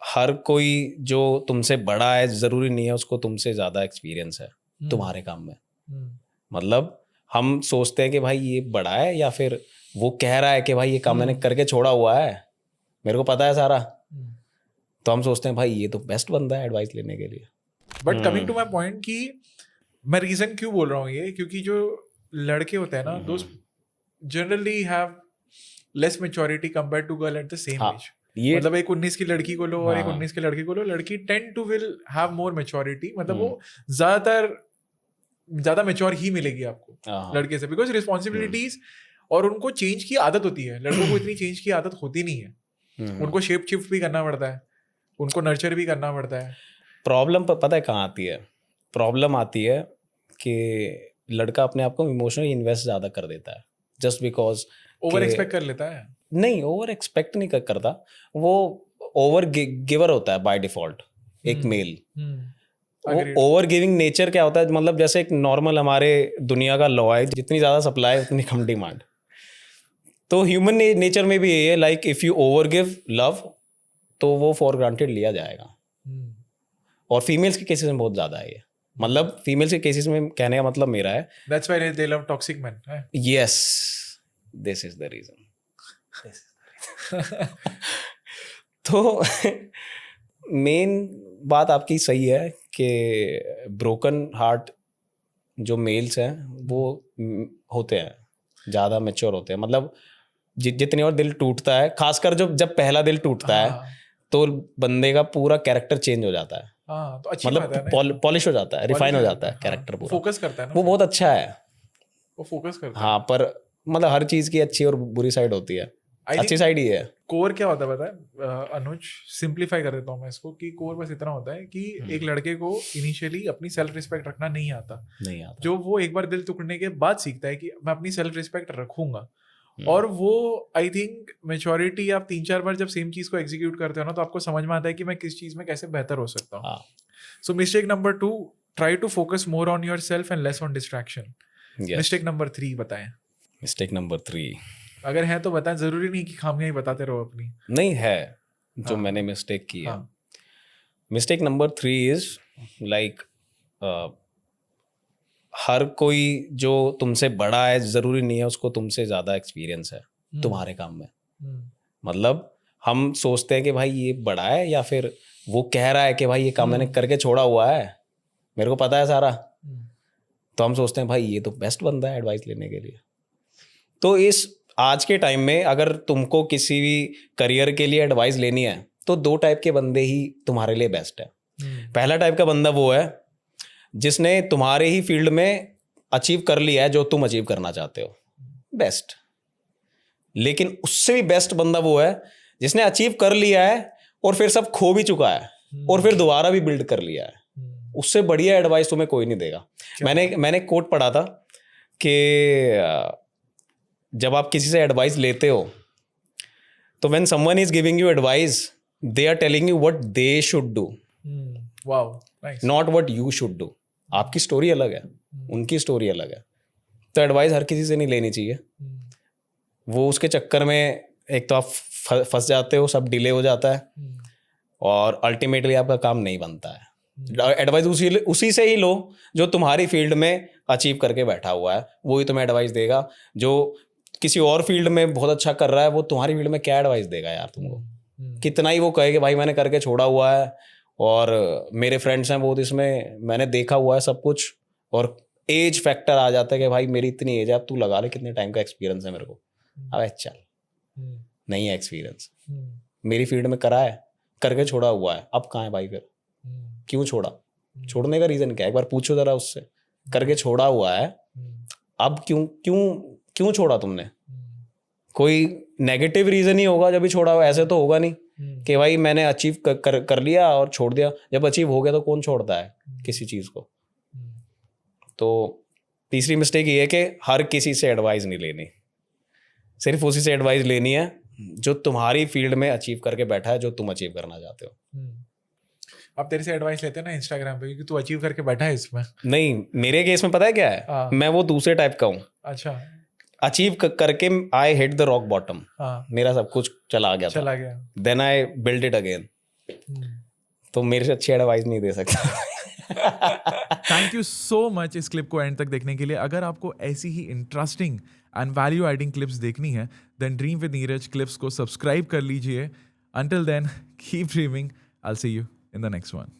हर कोई जो तुमसे बड़ा है जरूरी नहीं है उसको तुमसे ज्यादा एक्सपीरियंस है तुम्हारे काम में। मतलब हम सोचते हैं कि भाई ये बड़ा है, या फिर वो कह रहा है कि भाई ये काम मैंने करके छोड़ा हुआ है, मेरे को पता है सारा, तो हम सोचते हैं भाई ये तो बेस्ट बंदा है एडवाइस लेने के लिए। But coming to my point कि मैं रीजन क्यों बोल रहा हूँ ये, क्योंकि जो लड़के होते हैं ना दोस्त generally have less maturity compare to girl at the same age. मतलब एक 19 की लड़की को लो और एक 19 के लड़के को लो, लड़की tend to will have more maturity, मतलब वो ज्यादा मेच्योर ही मिलेगी आपको लड़के से, बिकॉज रिस्पॉन्सिबिलिटीज और उनको चेंज की आदत होती है। लड़कों को इतनी चेंज की आदत होती नहीं है, उनको शेप शिफ्ट भी करना पड़ता है, उनको नर्चर भी करना पड़ता है। प्रॉब्लम पता है कहाँ आती है? प्रॉब्लम आती है कि लड़का अपने आप को इमोशनली इन्वेस्ट ज़्यादा कर देता है जस्ट बिकॉज ओवर एक्सपेक्ट कर लेता है। नहीं, ओवर एक्सपेक्ट नहीं करता, वो ओवर गिवर होता है बाय डिफॉल्ट एक मेल। वो ओवर गिविंग नेचर क्या होता है, मतलब जैसे एक नॉर्मल हमारे दुनिया का लॉ है, जितनी ज़्यादा सप्लाई उतनी कम डिमांड। तो ह्यूमन नेचर में भी ये है, like if you over give love तो वो फॉर ग्रांटेड लिया जाएगा। और फीमेल्स के केसेस में बहुत ज़्यादा है ये, मतलब फीमेल्स के केसेस में कहने का मतलब मेरा है that's why they love toxic men. Yes, this is the reason. तो मेन बात आपकी सही है कि ब्रोकन हार्ट जो मेल्स हैं वो होते हैं, ज़्यादा मैच्योर होते हैं। मतलब जितनी और दिल टूटता है, खासकर जब पहला दिल टूटता है तो बंदे का पूरा कैरेक्टर चेंज हो जाता है। तो अच्छी मतलब बात है, पॉलिश हो जाता है, रिफाइन हो जाता है कैरेक्टर पूरा, फोकस करता है ना वो बहुत अच्छा है, वो फोकस करता है। हाँ, पर मतलब हर चीज़ की अच्छी और बुरी साइड होती है, अच्छी साइड ही है। कोर क्या होता है पता है अनुज, सिंप्लीफाई कर देता हूँ मैं इसको, कि कोर बस इतना होता है कि एक लड़के को इनिशियली अपनी सेल्फ रिस्पेक्ट रखना नहीं आता, जो वो एक बार दिल टूटने के बाद सीखता है कि मैं अपनी सेल्फ रिस्पेक्ट रखूंगा। और वो आई थिंक मेच्योरिटी आप 3-4 बार जब सेम चीज को एग्जीक्यूट करते हो ना, तो आपको समझ में आता है कि मैं किस चीज में कैसे बेहतर हो सकता हूँ। सो mistake number 2, try to focus more on yourself and less on distraction. Mistake number 3 बताएं। मिस्टेक नंबर 3 अगर है तो बताएं, जरूरी नहीं कि खामियां ही बताते रहो अपनी। नहीं है जो मैंने मिस्टेक की है। मिस्टेक नंबर 3 इज लाइक हर कोई जो तुमसे बड़ा है जरूरी नहीं है उसको तुमसे ज्यादा एक्सपीरियंस है तुम्हारे काम में। मतलब हम सोचते हैं कि भाई ये बड़ा है, या फिर वो कह रहा है कि भाई ये काम मैंने करके छोड़ा हुआ है, मेरे को पता है सारा, तो हम सोचते हैं भाई ये तो बेस्ट बंदा है एडवाइस लेने के लिए। तो इस आज के टाइम में अगर तुमको किसी भी करियर के लिए एडवाइस लेनी है तो 2 टाइप के बंदे ही तुम्हारे लिए बेस्ट है। पहला टाइप का बंदा वो है जिसने तुम्हारे ही फील्ड में अचीव कर लिया है जो तुम अचीव करना चाहते हो, बेस्ट। लेकिन उससे भी बेस्ट बंदा वो है जिसने अचीव कर लिया है और फिर सब खो भी चुका है और फिर दोबारा भी बिल्ड कर लिया है। उससे बढ़िया एडवाइस तुम्हें कोई नहीं देगा। मैंने कोट पढ़ा था कि जब आप किसी से एडवाइस लेते हो तो when someone is giving you advice they are telling you what they should do, not what you should do. आपकी स्टोरी अलग है, उनकी स्टोरी अलग है। तो एडवाइस हर किसी से नहीं लेनी चाहिए। वो उसके चक्कर में एक तो आप फंस जाते हो, सब डिले हो जाता है और अल्टीमेटली आपका काम नहीं बनता है। एडवाइस उसी से ही लो जो तुम्हारी फील्ड में अचीव करके बैठा हुआ है, वो ही तुम्हें एडवाइस देगा। जो किसी और फील्ड में बहुत अच्छा कर रहा है वो तुम्हारी फील्ड में क्या एडवाइस देगा यार तुमको? कितना ही वो कहे कि भाई मैंने करके छोड़ा हुआ है और मेरे फ्रेंड्स हैं बहुत, इसमें मैंने देखा हुआ है सब कुछ, और एज फैक्टर आ जाता है कि भाई मेरी इतनी एज है, अब तू लगा ले कितने टाइम का एक्सपीरियंस है मेरे को। अब चल, नहीं है एक्सपीरियंस, मेरी फील्ड में करा है, करके छोड़ा हुआ है, अब कहाँ है भाई? फिर क्यों छोड़ा? छोड़ने का रीजन क्या है? एक बार पूछो जरा उससे। करके छोड़ा हुआ है, अब क्यों छोड़ा तुमने? कोई नेगेटिव रीजन ही होगा जब भी छोड़ा हुआ, ऐसे तो होगा नहीं कि भाई मैंने अचीव कर लिया और छोड़ दिया। जब अचीव हो गया तो कौन छोड़ता है किसी चीज को? तो तीसरी मिस्टेक ये है कि हर किसी से एडवाइस नहीं लेनी, सिर्फ उसी से एडवाइस लेनी है जो तुम्हारी फील्ड में अचीव करके बैठा है, जो तुम अचीव करना चाहते हो। अब तेरे से एडवाइस लेते हैं ना इंस्टाग्राम पे, क्योंकि तू अचीव करके बैठा है इसमें। नहीं, मेरे केस में पता है क्या है, मैं वो दूसरे टाइप का हूँ। अच्छा, अचीव करके I hit the rock bottom, मेरा सब कुछ चला गया, then I build it again. तो मेरे से अच्छी एडवाइस नहीं दे सकता. थैंक यू सो मच इस क्लिप को एंड तक देखने के लिए. अगर आपको ऐसी ही interesting and value adding clips देखनी है then dream with Neeraj clips को सब्सक्राइब कर लीजिए. Until then keep dreaming. I will see you in the next one.